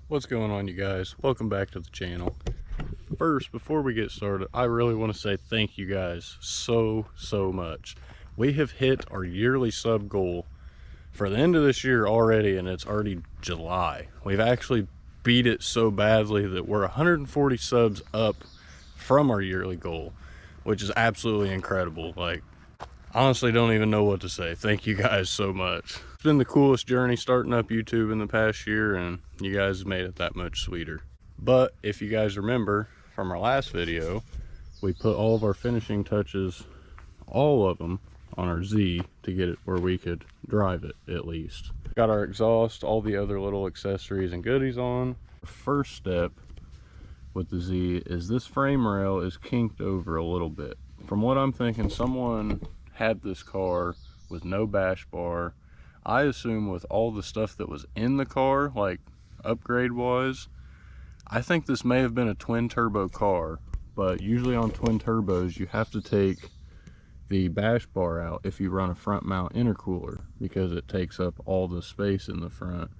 What's going on, you guys? Welcome back to the channel. First, before we get started, I really want to say thank you guys so much. We have hit our yearly sub goal for the end of this year already, and it's already July. We've actually beat it so badly that we're 140 subs up from our yearly goal, which is absolutely incredible. Like, honestly, don't even know what to say. Thank you guys so much. It's been the coolest journey starting up YouTube in the past year, and you guys have made it that much sweeter. But if you guys remember from our last video, we put all of our finishing touches, all of them, on our Z to get it where we could drive it at least. Got our exhaust, all the other little accessories and goodies on. The first step with the Z is this frame rail is kinked over a little bit. From what I'm thinking, someone had this car with no bash bar. I assume with all the stuff that was in the car, like upgrade wise, I think this may have been a twin turbo car, but usually on twin turbos you have to take the bash bar out if you run a front mount intercooler, because it takes up all the space in the front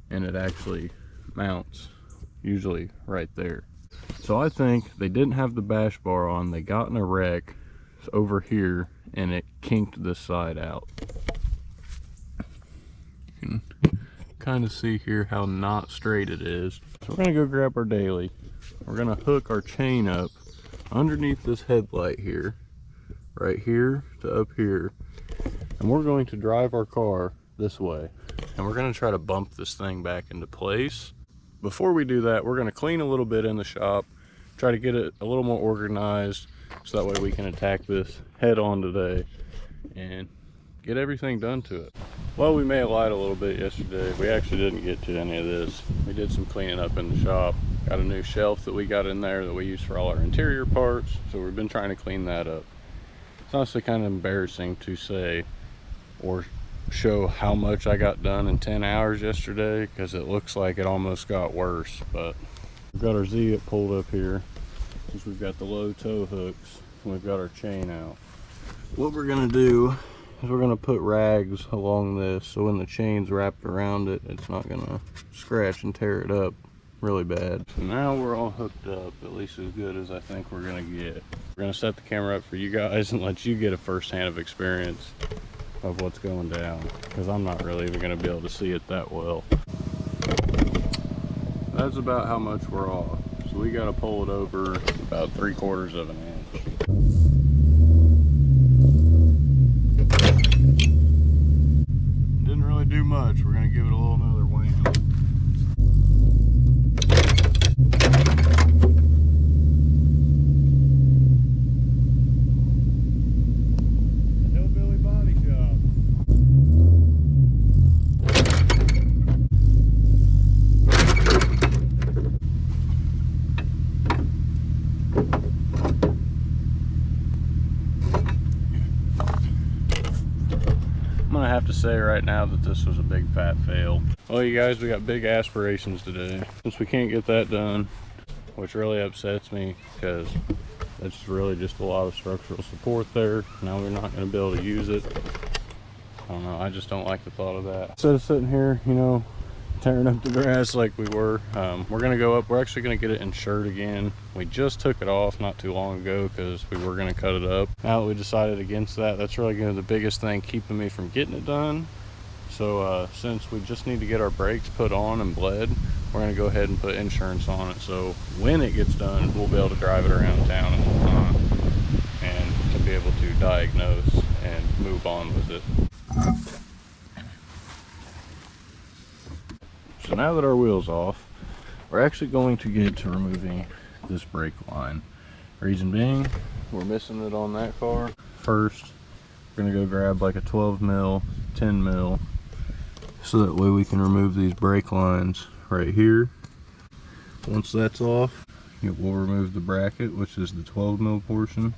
and it actually mounts usually right there. So I think they didn't have the bash bar on, they got in a wreck over here and it kinked this side out. You can kind of see here how not straight it is. So we're gonna go grab our daily. We're gonna hook our chain up underneath this headlight here, right here to up here, and we're going to drive our car this way, and we're going to try to bump this thing back into place. Before we do that, we're going to clean a little bit in the shop, try to get it a little more organized so that way we can attack this head on today and get everything done to it. Well, we may have lied a little bit yesterday. We actually didn't get to any of this. We did some cleaning up in the shop, got a new shelf that we got in there that we use for all our interior parts, so we've been trying to clean that up. It's honestly kind of embarrassing to say or show how much I got done in 10 hours yesterday, because it looks like it almost got worse. But we've got our Z pulled up here, because we've got the low tow hooks and we've got our chain out. What we're going to do is we're going to put rags along this so when the chain's wrapped around it, it's not going to scratch and tear it up really bad. So now we're all hooked up, at least as good as I think we're gonna get. We're gonna set the camera up for you guys and let you get a first-hand of experience of what's going down, because I'm not really even gonna be able to see it that well. That's about how much we're off. So we gotta pull it over about 3/4 of an inch. Didn't really do much. We're gonna give it a little another wham. To say right now that this was a big fat fail. Well, you guys, we got big aspirations today. Since we can't get that done, which really upsets me, because that's really just a lot of structural support there. Now we're not going to be able to use it. I don't know, I just don't like the thought of that. Instead of sitting here, you know, tearing up the grass like we were, we're going to go up. We're actually going to get it insured again. We just took it off not too long ago because we were going to cut it up. Now that we decided against that, that's really going to be the biggest thing keeping me from getting it done. So since we just need to get our brakes put on and bled, we're going to go ahead and put insurance on it, so when it gets done we'll be able to drive it around town and whatnot, and to be able to diagnose and move on with it. So now that our wheel's off, we're actually going to get to removing this brake line. Reason being, we're missing it on that car. First, we're gonna go grab like a 12 mil, 10 mil, so that way we can remove these brake lines right here. Once that's off, we'll remove the bracket, which is the 12 mil portion.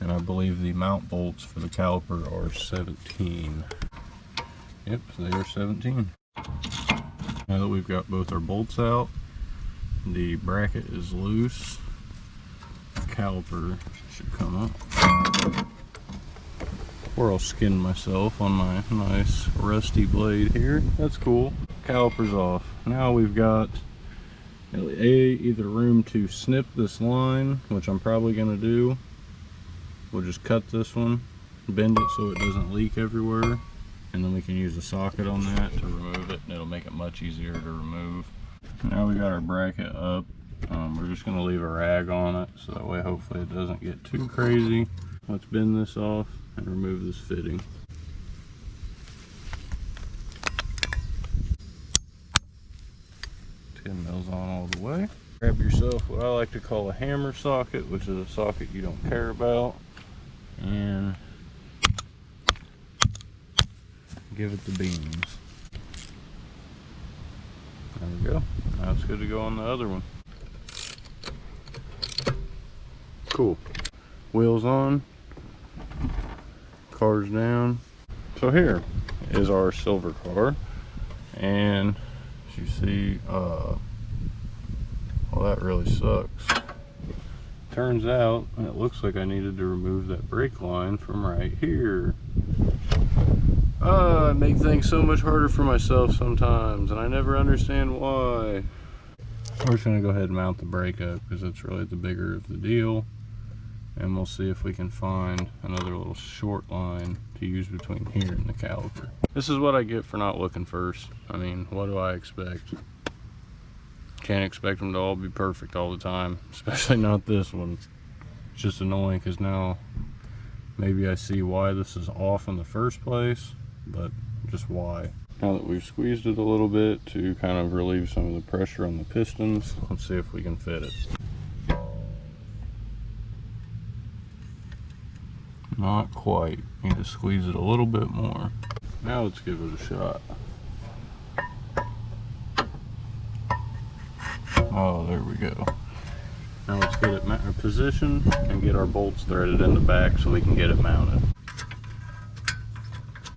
And I believe the mount bolts for the caliper are 17. Yep, they are 17. Now that we've got both our bolts out, the bracket is loose, the caliper should come up. Or I'll skin myself on my nice rusty blade here. That's cool. calipers off. Now we've got either room to snip this line, which I'm probably going to do. We'll just cut this one, bend it so it doesn't leak everywhere, and then we can use a socket on that to remove it, and it'll make it much easier to remove. Now we got our bracket up. We're just going to leave a rag on it so that way hopefully it doesn't get too crazy. Let's bend this off and remove this fitting. 10 mils on all the way. Grab yourself what I like to call a hammer socket, which is a socket you don't care about, and give it the beans. There we go. Now it's good to go on the other one. Cool. Wheels on, cars down. So here is our silver car, and as you see, well, that really sucks. Turns out it looks like I needed to remove that brake line from right here. I make things so much harder for myself sometimes, and I never understand why. We're just gonna go ahead and mount the brake up because it's really the bigger of the deal, and we'll see if we can find another little short line to use between here and the caliper. This is what I get for not looking first. I mean, what do I expect? Can't expect them to all be perfect all the time, especially not this one. It's just annoying because now maybe I see why this is off in the first place, but just why. Now that we've squeezed it a little bit to kind of relieve some of the pressure on the pistons, let's see if we can fit it. Not quite. Need to squeeze it a little bit more. Now let's give it a shot. Oh, there we go. Now let's get it positioned and get our bolts threaded in the back so we can get it mounted.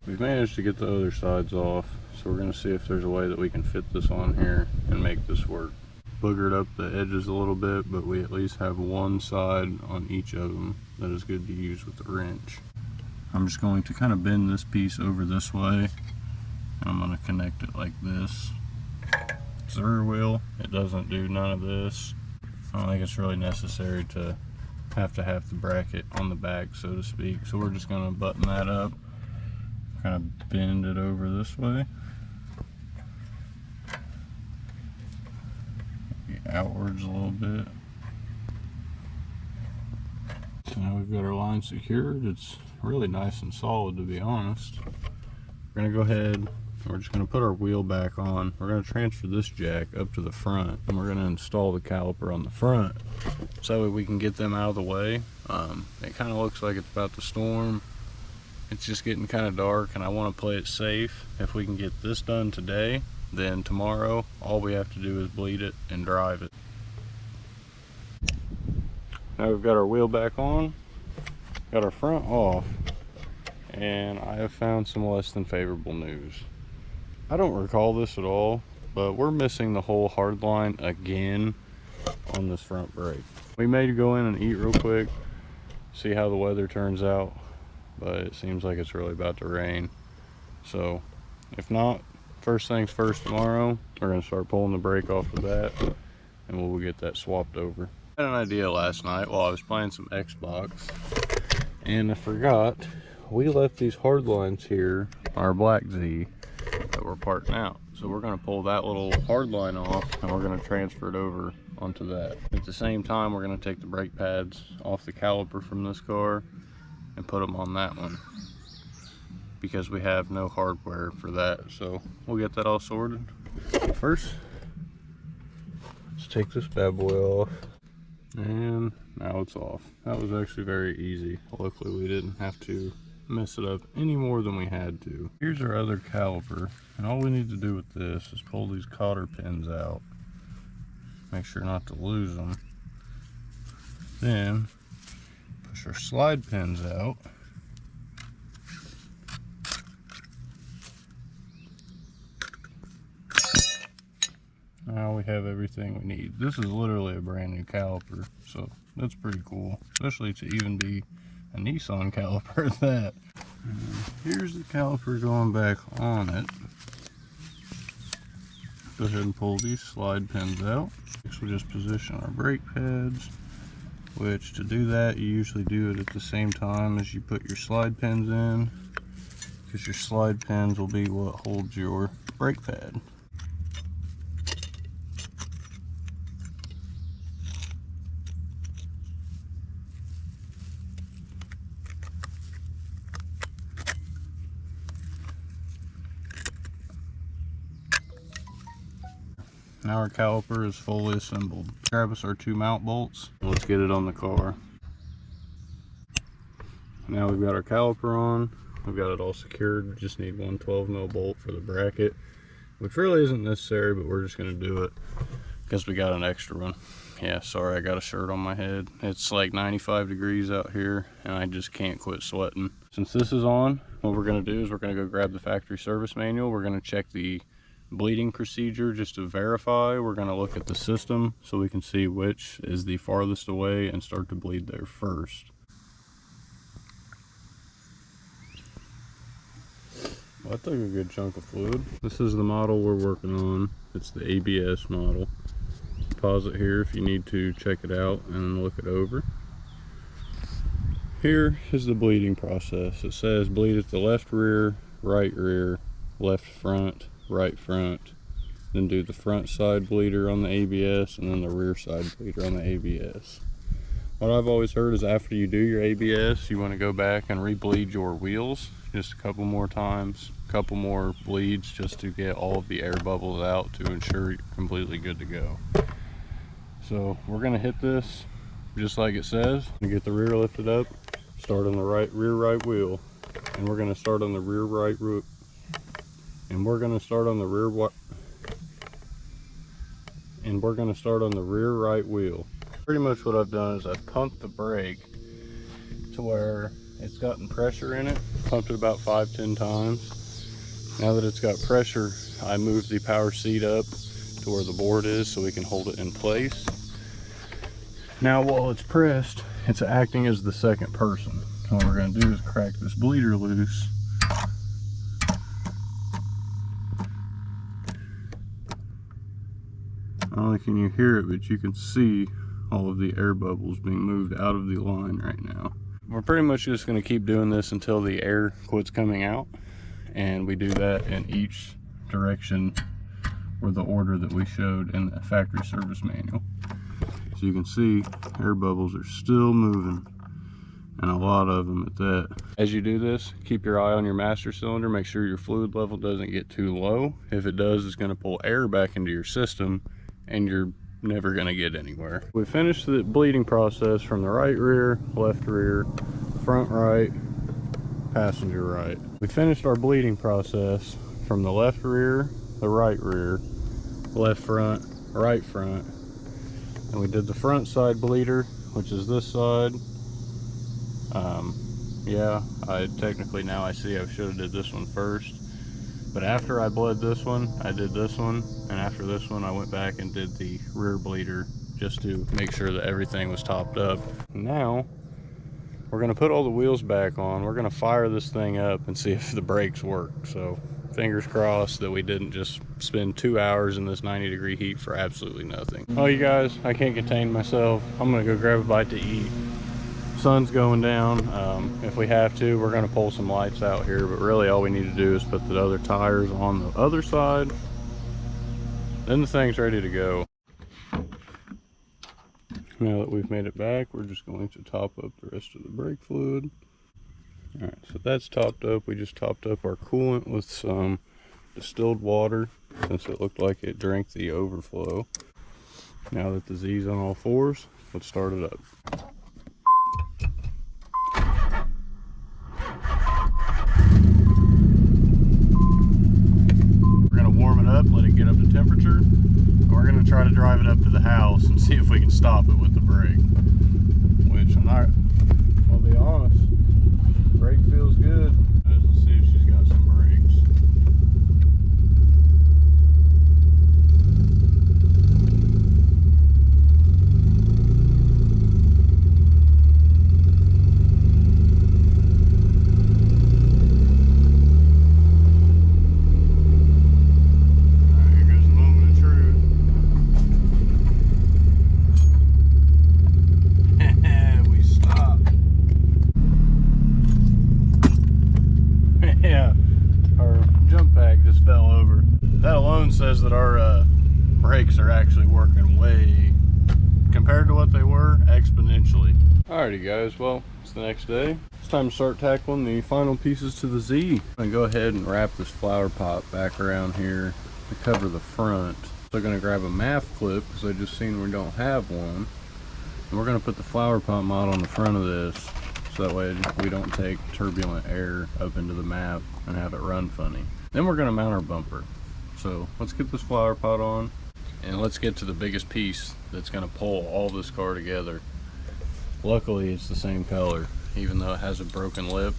We've managed to get the other sides off, so we're going to see if there's a way that we can fit this on here and make this work. Boogered up the edges a little bit, but we at least have one side on each of them that is good to use with the wrench. I'm just going to kind of bend this piece over this way. I'm going to connect it like this. It's the rear wheel. It doesn't do none of this. I don't think it's really necessary to have the bracket on the back, so to speak. So we're just going to button that up, kind of bend it over this way. Outwards a little bit. So now we've got our line secured. It's really nice and solid, to be honest. We're going to go ahead, we're just going to put our wheel back on. We're going to transfer this jack up to the front, and we're going to install the caliper on the front so that way we can get them out of the way. It kind of looks like it's about to storm. It's just getting kind of dark, and I want to play it safe. If we can get this done today, then tomorrow all we have to do is bleed it and drive it. Now we've got our wheel back on, got our front off, and I have found some less than favorable news. I don't recall this at all, but we're missing the whole hard line again on this front brake. We may go in and eat real quick, see how the weather turns out, but it seems like it's really about to rain. So if not, first things first, tomorrow we're going to start pulling the brake off the bat, and we'll get that swapped over. I had an idea last night while I was playing some Xbox, and I forgot we left these hard lines here on our Black Z that we're parting out. So we're going to pull that little hard line off, and we're going to transfer it over onto that. At the same time, we're going to take the brake pads off the caliper from this car and put them on that one, because we have no hardware for that. So we'll get that all sorted. First, let's take this bad boy off, and now it's off. That was actually very easy. Luckily we didn't have to mess it up any more than we had to. Here's our other caliper, and all we need to do with this is pull these cotter pins out, make sure not to lose them, then push our slide pins out. Now we have everything we need. This is literally a brand new caliper, so that's pretty cool, especially to even be a Nissan caliper at that. And here's the caliper going back on it. go ahead and pull these slide pins out. Next we'll just position our brake pads, which to do that you usually do it at the same time as you put your slide pins in, because your slide pins will be what holds your brake pad. Now our caliper is fully assembled. Grab us our 2 mount bolts. Let's get it on the car. Now we've got our caliper on. We've got it all secured. We just need one 12mm bolt for the bracket, which really isn't necessary, but we're just going to do it because we got an extra one. Yeah, sorry, I got a shirt on my head. It's like 95 degrees out here and I just can't quit sweating. Since this is on, what we're going to do is we're going to go grab the factory service manual. We're going to check the bleeding procedure just to verify. We're going to look at the system so we can see which is the farthest away and start to bleed there first. Well, that took a good chunk of fluid. This is the model we're working on. It's the ABS model. Pause it here if you need to check it out and look it over. Here is the bleeding process. It says bleed at the left rear, left front, right front, then do the front side bleeder on the ABS and then the rear side bleeder on the ABS. What I've always heard is after you do your ABS, you want to go back and re-bleed your wheels just a couple more times, a couple more bleeds just to get all of the air bubbles out to ensure you're completely good to go. So we're going to hit this just like it says. Get the rear lifted up, start on the rear right wheel, and we're going to start on the rear right wheel. And we're going to start on the rear right wheel. Pretty much what I've done is I've pumped the brake to where it's gotten pressure in it. Pumped it about 5-10 times. Now that it's got pressure, I moved the power seat up to where the board is so we can hold it in place. Now while it's pressed, it's acting as the second person. What we're going to do is crack this bleeder loose. Not only can you hear it, but you can see all of the air bubbles being moved out of the line right now. We're pretty much just going to keep doing this until the air quits coming out, and we do that in each direction or the order that we showed in the factory service manual. So you can see air bubbles are still moving, and a lot of them at that. As you do this, keep your eye on your master cylinder. Make sure your fluid level doesn't get too low. If it does, it's going to pull air back into your system and you're never going to get anywhere. We finished the bleeding process from the right rear, left rear, front right, passenger right. We finished our bleeding process from the left rear, the right rear, left front, right front, and we did the front side bleeder, which is this side. Yeah, I technically now I see I should have did this one first, but after I bled this one, I did this one, and after this one I went back and did the rear bleeder just to make sure that everything was topped up. Now we're going to put all the wheels back on. We're going to fire this thing up and see if the brakes work. So fingers crossed that we didn't just spend 2 hours in this 90-degree heat for absolutely nothing. Oh, you guys, I can't contain myself. I'm going to go grab a bite to eat. Sun's going down. If we have to, we're going to pull some lights out here, but really all we need to do is put the other tires on the other side. Then the thing's ready to go. Now that we've made it back, we're just going to top up the rest of the brake fluid. Alright, so that's topped up. We just topped up our coolant with some distilled water since it looked like it drank the overflow. Now that the Z's on all fours, let's start it up. Let it get up to temperature, and we're going to try to drive it up to the house and see if we can stop it with the brake, which I'll be honest, the brake feels good. Let's see if she's got some brakes. realize that our brakes are actually working way, compared to what they were, exponentially. Alrighty guys, well, it's the next day. It's time to start tackling the final pieces to the Z. I'm gonna go ahead and wrap this flower pot back around here to cover the front. So I'm gonna grab a MAF clip, because I just seen we don't have one. And we're gonna put the flower pot mod on the front of this, so that way we don't take turbulent air up into the MAF and have it run funny. Then we're gonna mount our bumper. So let's get this flower pot on, and let's get to the biggest piece that's gonna pull all this car together. Luckily it's the same color, even though it has a broken lip.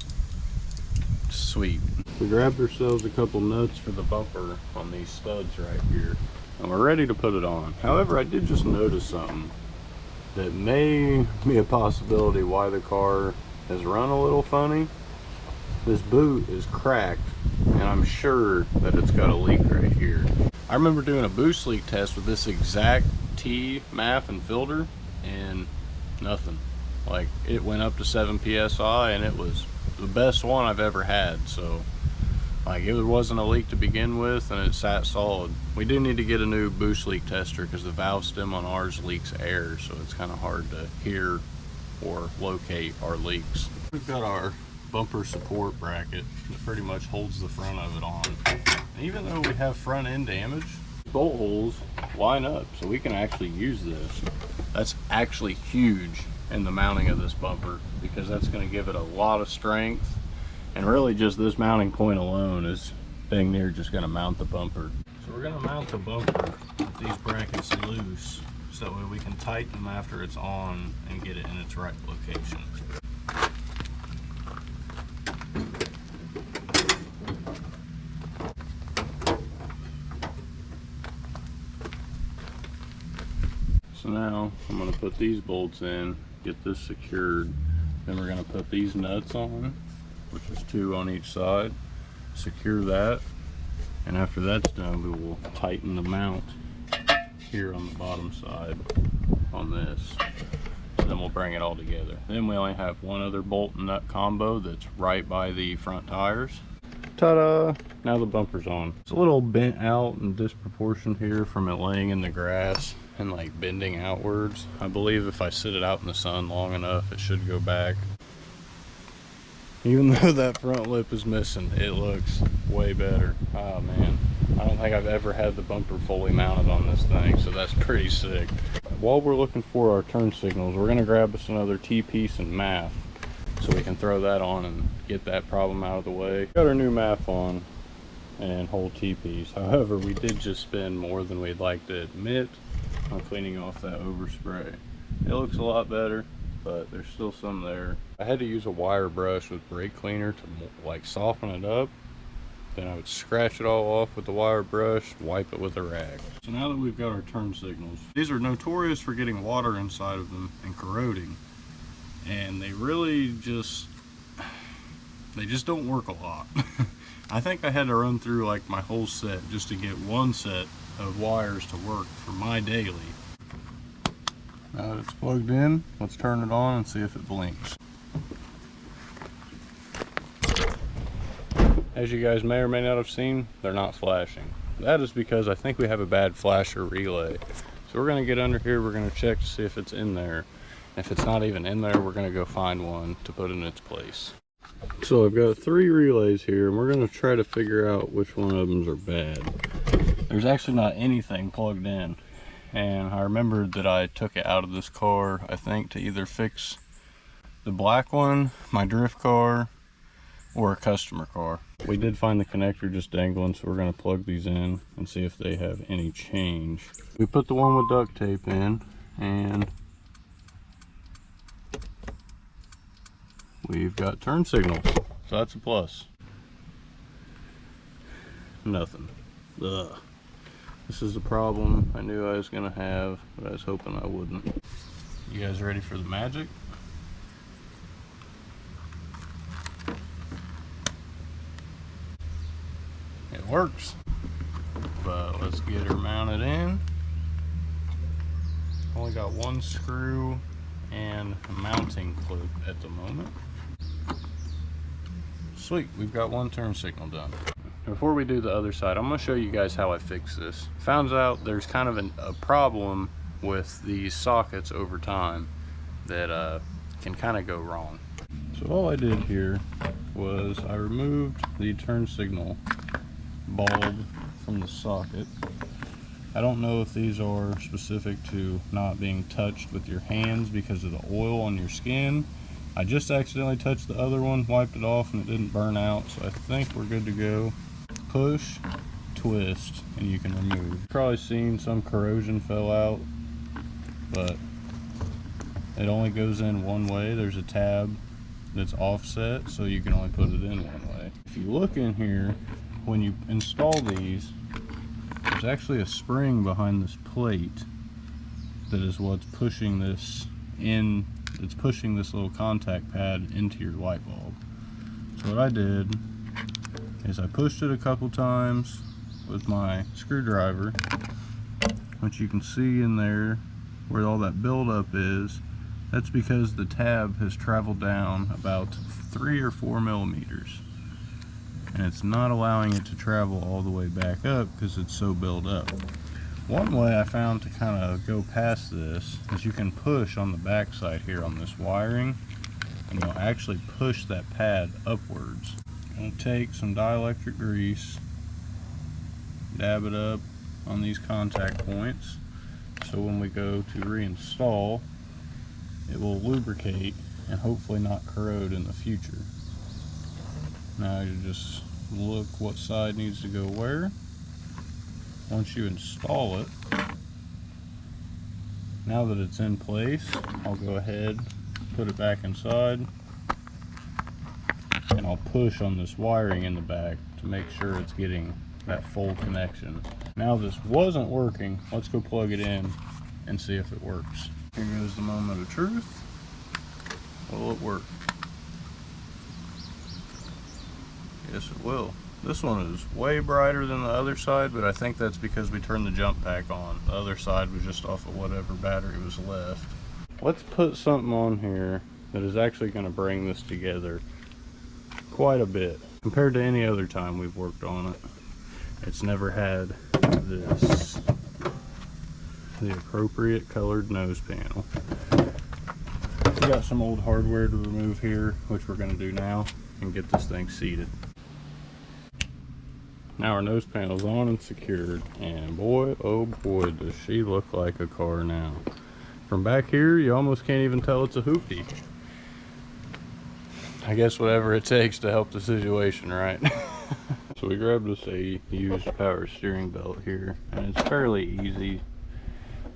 Sweet. We grabbed ourselves a couple nuts for the bumper on these studs right here, and we're ready to put it on. However, I did just notice something that may be a possibility why the car has run a little funny. This boot is cracked, and I'm sure that it's got a leak right here. I remember doing a boost leak test with this exact T MAF and filter, and nothing. Like, it went up to 7 psi, and it was the best one I've ever had. So like, it wasn't a leak to begin with, and it sat solid. We do need to get a new boost leak tester because the valve stem on ours leaks air, so it's kind of hard to hear or locate our leaks. We've got our bumper support bracket that pretty much holds the front of it on. And even though we have front end damage, bolt holes line up, so we can actually use this. That's actually huge in the mounting of this bumper, because that's going to give it a lot of strength, and really just this mounting point alone is dang near just going to mount the bumper. So we're going to mount the bumper with these brackets loose, so that way we can tighten them after it's on and get it in its right location. So now I'm going to put these bolts in, get this secured, then we're going to put these nuts on, which is 2 on each side, secure that, and after that's done we will tighten the mount here on the bottom side on this. So then we'll bring it all together. Then we only have one other bolt and nut combo that's right by the front tires. Ta-da! Now the bumper's on. It's a little bent out and disproportioned here from it laying in the grass and like bending outwards. I believe if I sit it out in the sun long enough, it should go back. Even though that front lip is missing, it looks way better. Oh man, I don't think I've ever had the bumper fully mounted on this thing, so that's pretty sick. While we're looking for our turn signals, we're gonna grab us another T-piece and MAF, so we can throw that on and get that problem out of the way. Got our new MAF on and whole T-piece. However, we did just spend more than we'd like to admit on cleaning off that overspray. It looks a lot better, but there's still some there. I had to use a wire brush with brake cleaner to like soften it up. Then I would scratch it all off with the wire brush, wipe it with a rag. So now that we've got our turn signals, these are notorious for getting water inside of them and corroding. And they really just don't work a lot. I think I had to run through like my whole set just to get one set of wires to work for my daily. Now that it's plugged in, let's turn it on and see if it blinks. As you guys may or may not have seen, they're not flashing. That is because I think we have a bad flasher relay. So we're gonna get under here, we're gonna check to see if it's in there. If it's not even in there, we're gonna go find one to put in its place. So I've got 3 relays here, and we're gonna try to figure out which one of them are bad. There's actually not anything plugged in. And I remembered that I took it out of this car, I think, to either fix the black one, my drift car, or a customer car. We did find the connector just dangling, so we're going to plug these in and see if they have any change. We put the one with duct tape in, and we've got turn signals, so that's a plus. Nothing. Ugh. This is the problem I knew I was going to have, but I was hoping I wouldn't. You guys ready for the magic? It works, but let's get her mounted in. Only got 1 screw and a mounting clip at the moment. Sweet, we've got 1 turn signal done. Before we do the other side, I'm going to show you guys how I fix this. Found out there's kind of a problem with these sockets over time that can kind of go wrong. So all I did here was I removed the turn signal bulb from the socket. I don't know if these are specific to not being touched with your hands because of the oil on your skin. I just accidentally touched the other one, wiped it off, and it didn't burn out, so I think we're good to go. Push, twist, and you can remove. You've probably seen some corrosion fell out, but it only goes in one way. There's a tab that's offset, so you can only put it in one way. If you look in here, when you install these, there's actually a spring behind this plate that is what's pushing this in. It's pushing this little contact pad into your light bulb. So what I did is I pushed it a couple times with my screwdriver, which you can see in there where all that buildup is. That's because the tab has traveled down about 3 or 4 millimeters, and it's not allowing it to travel all the way back up because it's so built up. One way I found to kind of go past this is you can push on the back side here on this wiring, and you'll actually push that pad upwards. I'm going to take some dielectric grease, dab it up on these contact points, so when we go to reinstall, it will lubricate and hopefully not corrode in the future. Now you just look what side needs to go where. Once you install it, now that it's in place, I'll go ahead, put it back inside, and I'll push on this wiring in the back to make sure it's getting that full connection. Now this wasn't working, let's go plug it in and see if it works. Here goes the moment of truth. Will it work? Yes, it will. This one is way brighter than the other side, but I think that's because we turned the jump pack on. The other side was just off of whatever battery was left. Let's put something on here that is actually going to bring this together quite a bit. Compared to any other time we've worked on it, it's never had this, the appropriate colored nose panel. We got some old hardware to remove here, which we're going to do now, and get this thing seated. Now our nose panel's on and secured, and boy, oh boy, does she look like a car now. From back here, you almost can't even tell it's a hoopty. I guess whatever it takes to help the situation, right? So we grabbed us a used power steering belt here, and it's fairly easy.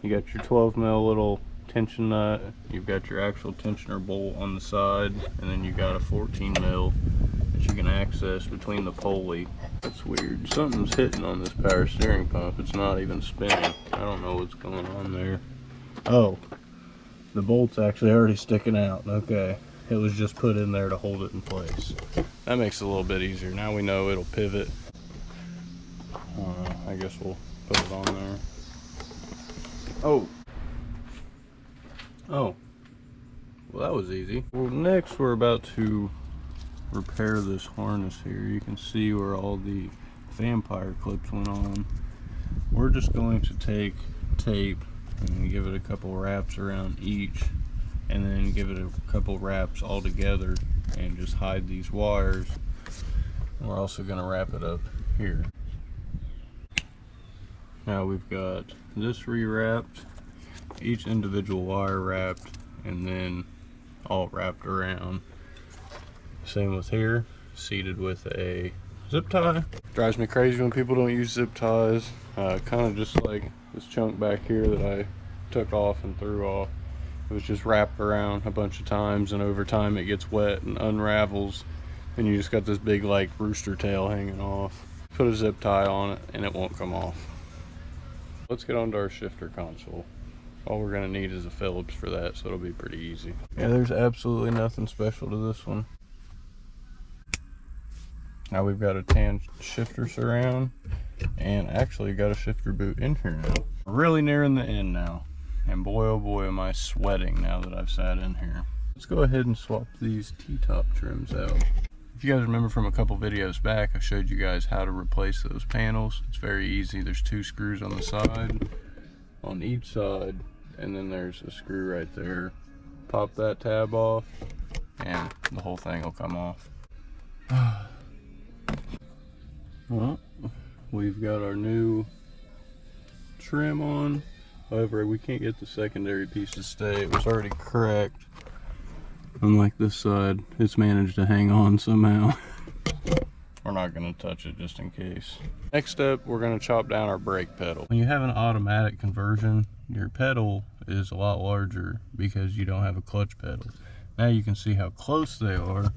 You got your 12mm little tension nut, you've got your actual tensioner bolt on the side, and then you got a 14mm that you can access between the pulley. That's weird. Something's hitting on this power steering pump. It's not even spinning. I don't know what's going on there. Oh, the bolt's actually already sticking out. Okay, it was just put in there to hold it in place. That makes it a little bit easier. Now we know it'll pivot. I guess we'll put it on there. Oh, well, that was easy. Well, next we're about to repair this harness here. You can see where all the vampire clips went on. We're just going to take tape and give it a couple wraps around each, and then give it a couple wraps all together and just hide these wires. We're also going to wrap it up here. Now we've got this re-wrapped, each individual wire wrapped, and then all wrapped around. Same with here, seated with a zip tie. Drives me crazy when people don't use zip ties. Kind of just like this chunk back here that I took off and threw off. It was just wrapped around a bunch of times, and over time it gets wet and unravels, and you just got this big like rooster tail hanging off. Put a zip tie on it and it won't come off. Let's get onto our shifter console. All we're gonna need is a Phillips for that, so it'll be pretty easy. Yeah, there's absolutely nothing special to this one. Now we've got a tan shifter surround, and actually got a shifter boot in here now. We're really nearing the end now, and boy oh boy am I sweating now that I've sat in here. Let's go ahead and swap these T-top trims out. If you guys remember from a couple videos back, I showed you guys how to replace those panels. It's very easy. There's 2 screws on the side, on each side, and then there's a screw right there. Pop that tab off and the whole thing will come off. Well, we've got our new trim on. However, we can't get the secondary piece to stay. It was already cracked. Unlike this side, it's managed to hang on somehow. We're not going to touch it just in case. Next step, we're going to chop down our brake pedal. When you have an automatic conversion, your pedal is a lot larger because you don't have a clutch pedal. Now you can see how close they are.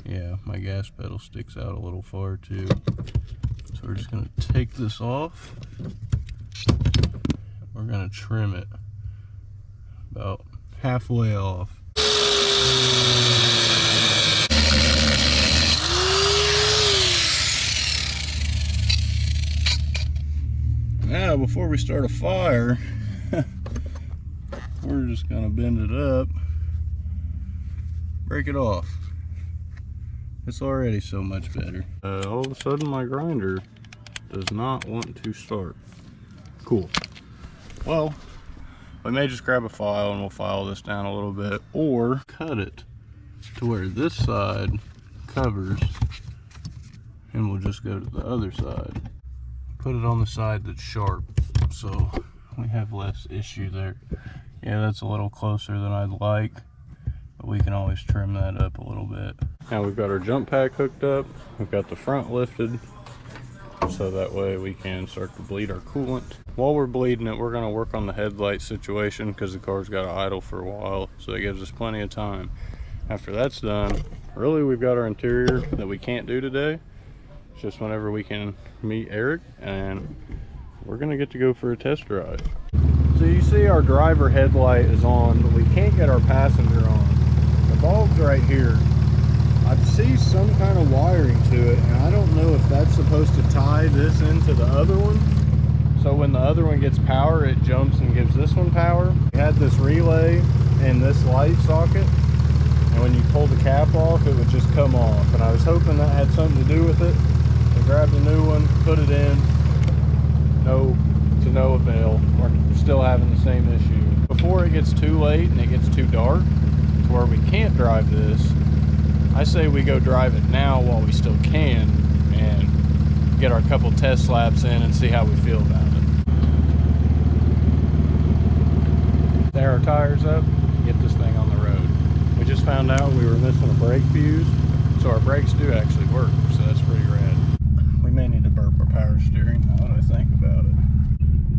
Yeah, my gas pedal sticks out a little far too. So we're just going to take this off. We're going to trim it about halfway off. Now, before we start a fire, we're just going to bend it up, break it off. It's already so much better. All of a sudden, my grinder does not want to start. Cool. Well, we may just grab a file and we'll file this down a little bit, or cut it to where this side covers, and we'll just go to the other side. Put it on the side that's sharp, so we have less issue there. Yeah, that's a little closer than I'd like, but we can always trim that up a little bit. Now we've got our jump pack hooked up. We've got the front lifted, so that way we can start to bleed our coolant. While we're bleeding it, we're going to work on the headlight situation because the car's got to idle for a while, so it gives us plenty of time. After that's done, really we've got our interior that we can't do today. It's just whenever we can meet Eric, and we're going to get to go for a test drive. So you see our driver headlight is on, but we can't get our passenger on. The bulb's right here. I see some kind of wiring to it, and I don't know if that's supposed to tie this into the other one. So when the other one gets power, it jumps and gives this one power. We had this relay and this light socket, and when you pull the cap off, it would just come off. And I was hoping that had something to do with it. I grabbed a new one, put it in, to no avail. We're still having the same issue. Before it gets too late and it gets too dark to where we can't drive this, I say we go drive it now while we still can and get our couple test laps in and see how we feel about it. Tear our tires up, get this thing on the road. We just found out we were missing a brake fuse, so our brakes do actually work, so that's pretty rad. We may need to burp our power steering now that I think about it.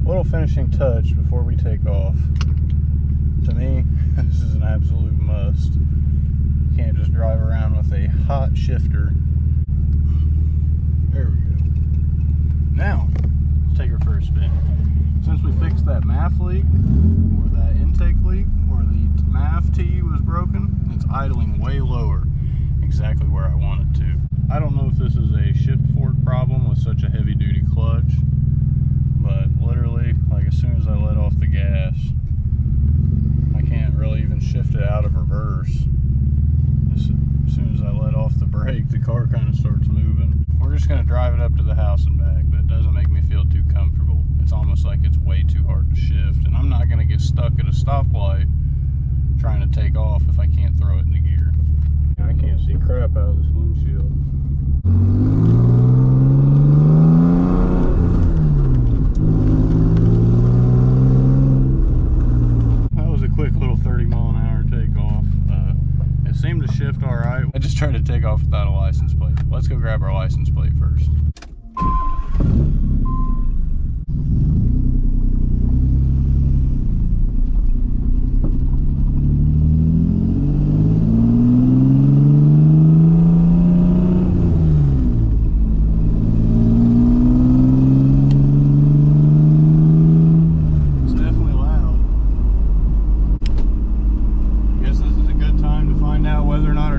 A little finishing touch before we take off. To me, this is an absolute must. You can't just drive around with a hot shifter. There we go. Now, let's take her for a spin. Since we fixed that MAF leak, or that intake leak, where the MAF T was broken, it's idling way lower, exactly where I want it to. I don't know if this is a shift fork problem with such a heavy duty clutch, but literally, like as soon as I let off the gas, I can't really even shift it out of reverse. As soon as I let off the brake, the car kind of starts moving. We're just going to drive it up to the house and back, but it doesn't make me feel too comfortable. It's almost like it's way too hard to shift, and I'm not going to get stuck at a stoplight trying to take off if I can't throw it into gear. I can't see crap out of this windshield. That was a quick little 30-mile-an-hour takeoff. It seemed to shift all right. I just tried to take off without a license plate. Let's go grab our license plate first.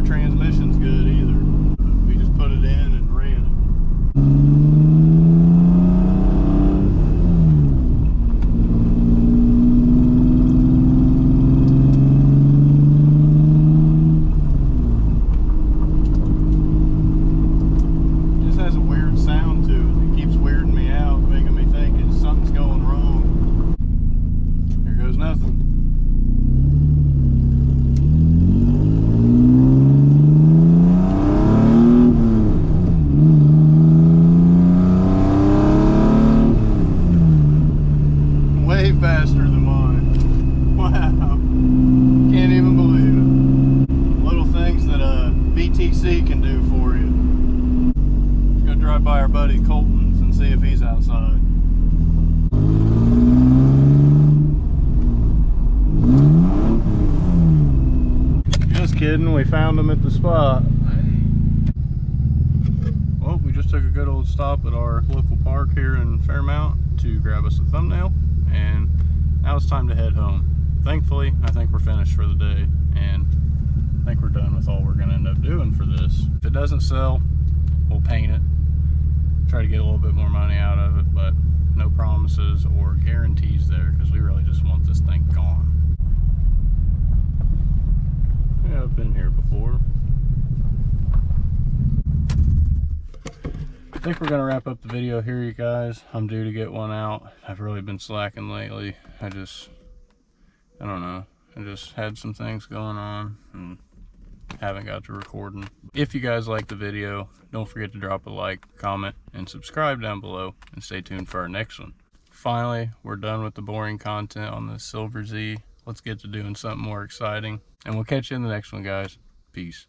Transmission's good either. We just put it in and ran it. kidding, we found them at the spot. Well, we just took a good old stop at our local park here in Fairmount to grab us a thumbnail, and now it's time to head home. Thankfully, I think we're finished for the day, and I think we're done with all we're gonna end up doing for this. If it doesn't sell, we'll paint it, try to get a little bit more money out of it, but no promises or guarantees there, because we really just want this thing gone. Yeah, I've been here before. I think we're gonna wrap up the video here, you guys. I'm due to get one out. I've really been slacking lately. I don't know. I just had some things going on and haven't got to recording. If you guys like the video, don't forget to drop a like, comment, and subscribe down below, and stay tuned for our next one. Finally, we're done with the boring content on the Silver Z. Let's get to doing something more exciting, and we'll catch you in the next one, guys. Peace.